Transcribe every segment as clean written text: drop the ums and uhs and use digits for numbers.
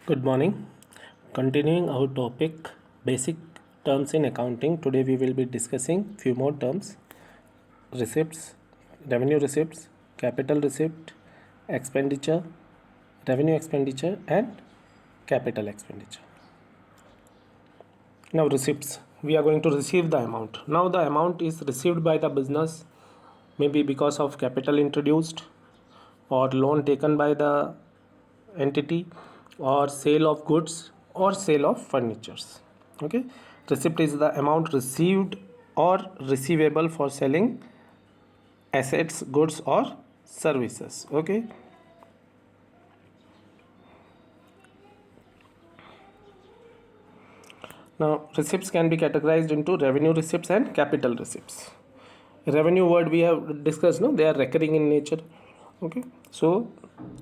Good morning. Continuing our topic basic terms in accounting. Today we will be discussing few more terms: receipts, revenue receipts, capital receipt, expenditure, revenue expenditure and capital expenditure. Now receipts. We are going to receive the amount. Now the amount is received by the business, maybe because of capital introduced or loan taken by the entity or sale of goods or sale of furnitures. Okay, receipt is the amount received or receivable for selling assets, goods or services. Okay, now receipts can be categorized into revenue receipts and capital receipts. Revenue word we have discussed, no, they are recurring in nature. Okay, so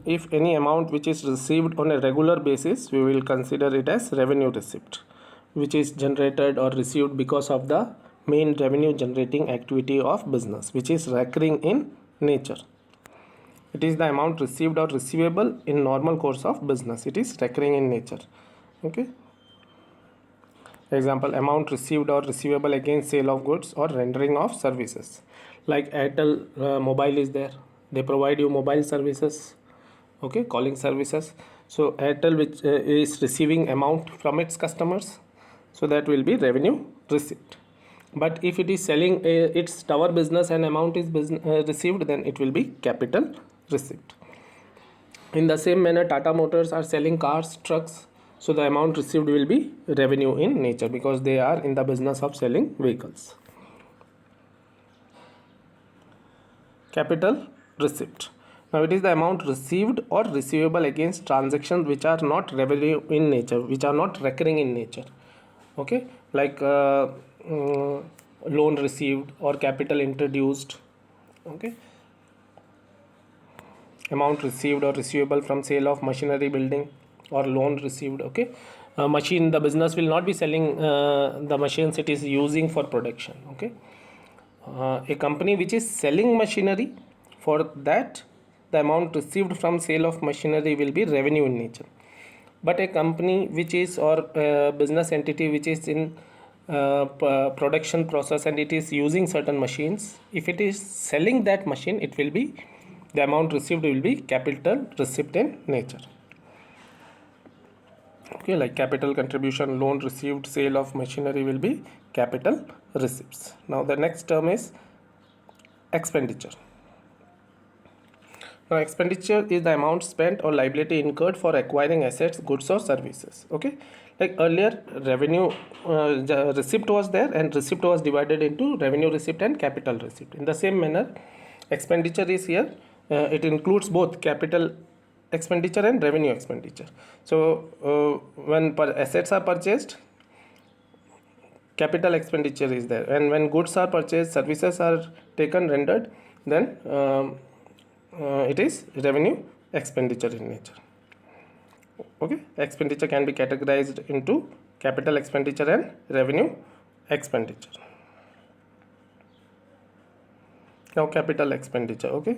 if any amount which is received on a regular basis, we will consider it as revenue receipt, which is generated or received because of the main revenue generating activity of business, which is recurring in nature. It is the amount received or receivable in normal course of business. It is recurring in nature. Okay, example, amount received or receivable against sale of goods or rendering of services. Like Airtel mobile is there, they provide you mobile services, okay, calling services. So Airtel, which is receiving amount from its customers, so that will be revenue receipt. But if it is selling its tower business and amount is received, then it will be capital receipt. In the same manner, Tata Motors are selling cars, trucks, so the amount received will be revenue in nature because they are in the business of selling vehicles. Capital receipt. Now it is the amount received or receivable against transactions which are not revenue in nature, which are not recurring in nature. Okay, like loan received or capital introduced. Okay, amount received or receivable from sale of machinery, building or loan received. Okay, machine, the business will not be selling the machines it is using for production. Okay, a company which is selling machinery, for that the amount received from sale of machinery will be revenue in nature. But a company which is, or business entity which is in production process and it is using certain machines, if it is selling that machine, it will be, the amount received will be capital receipt in nature. Okay, like capital contribution, loan received, sale of machinery will be capital receipts. Now the next term is expenditure. Now expenditure is the amount spent or liability incurred for acquiring assets, goods or services. Okay, like earlier revenue receipt was there, and receipt was divided into revenue receipt and capital receipt. In the same manner, expenditure is here. It includes both capital expenditure and revenue expenditure. So when assets are purchased, capital expenditure is there, and when goods are purchased, services are taken, rendered, then it is revenue expenditure in nature. Okay, expenditure can be categorized into capital expenditure and revenue expenditure. Now capital expenditure. Okay,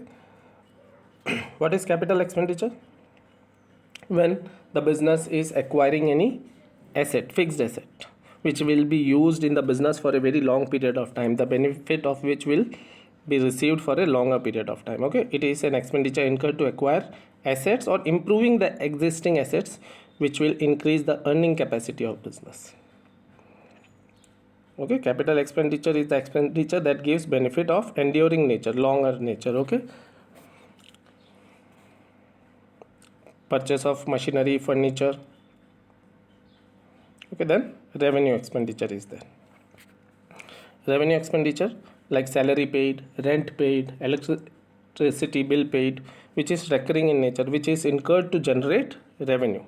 what is capital expenditure? When the business is acquiring any asset, fixed asset, which will be used in the business for a very long period of time, the benefit of which will be received for a longer period of time. Okay, it is an expenditure incurred to acquire assets or improving the existing assets which will increase the earning capacity of business. Okay, capital expenditure is the expenditure that gives benefit of enduring nature, longer nature. Okay, purchase of machinery, furniture. Okay, then revenue expenditure is there. Revenue expenditure like salary paid, rent paid, electricity bill paid, which is recurring in nature, which is incurred to generate revenue.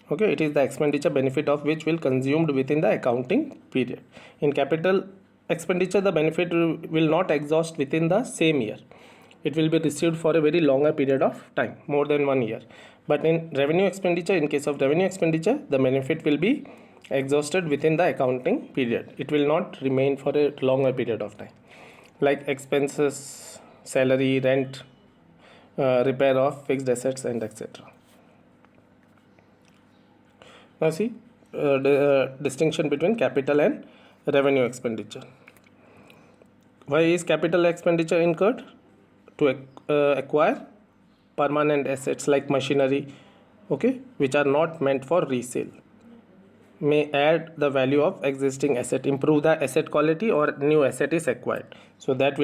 Okay, it is the expenditure benefit of which will consumed within the accounting period. In capital expenditure, the benefit will not exhaust within the same year. It will be received for a very longer period of time, more than 1 year. But in revenue expenditure, in case of revenue expenditure, the benefit will be exhausted within the accounting period. It will not remain for a longer period of time, like expenses, salary, rent, repair of fixed assets and etc. Now see the distinction between capital and revenue expenditure. Why is capital expenditure incurred? To acquire permanent assets like machinery, okay, which are not meant for resale, may add the value of existing asset, improve the asset quality, or new asset is acquired. So that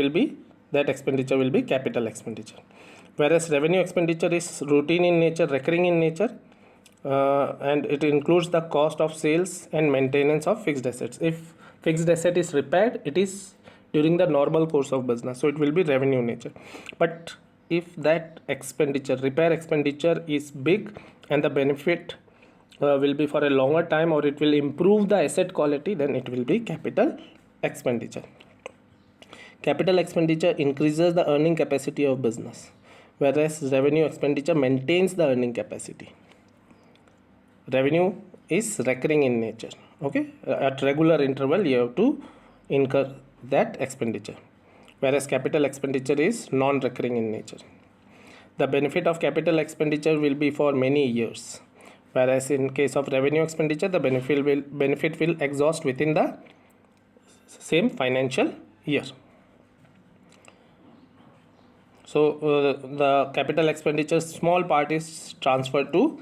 expenditure will be capital expenditure. Whereas revenue expenditure is routine in nature, recurring in nature, and it includes the cost of sales and maintenance of fixed assets. If fixed asset is repaired, it is during the normal course of business, so it will be revenue nature. But if that expenditure, repair expenditure, is big and the benefit will be for a longer time, or it will improve the asset quality, then it will be capital expenditure. Capital expenditure increases the earning capacity of business, whereas revenue expenditure maintains the earning capacity. Revenue is recurring in nature, okay, at regular interval you have to incur that expenditure, whereas capital expenditure is non-recurring in nature. The benefit of capital expenditure will be for many years, whereas in case of revenue expenditure, the benefit will exhaust within the same financial year. So the capital expenditure small part is transferred to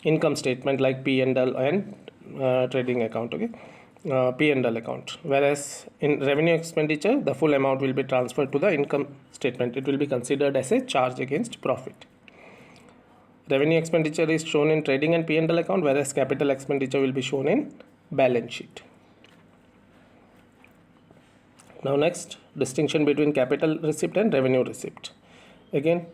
income statement like P&L and trading account, okay, P&L account, whereas in revenue expenditure the full amount will be transferred to the income statement. It will be considered as a charge against profit. Revenue expenditure is shown in trading and P&L account, whereas capital expenditure will be shown in balance sheet. Now next, distinction between capital receipt and revenue receipt. Again,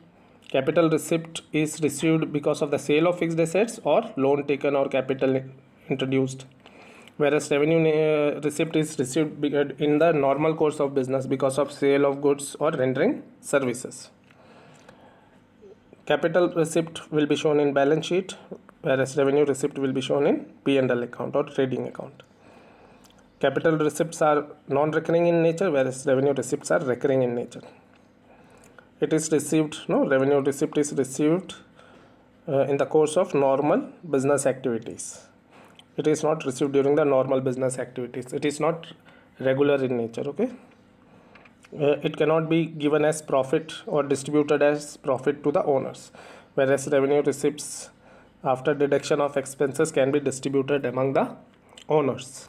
capital receipt is received because of the sale of fixed assets or loan taken or capital introduced, whereas revenue receipt is received in the normal course of business because of sale of goods or rendering services. Capital receipt will be shown in balance sheet, whereas revenue receipt will be shown in P&L account or trading account. Capital receipts are non-recurring in nature, whereas revenue receipts are recurring in nature. It is received, revenue receipt is received in the course of normal business activities. It is not received during the normal business activities. It is not regular in nature, okay. It cannot be given as profit or distributed as profit to the owners, whereas revenue receipts after deduction of expenses can be distributed among the owners.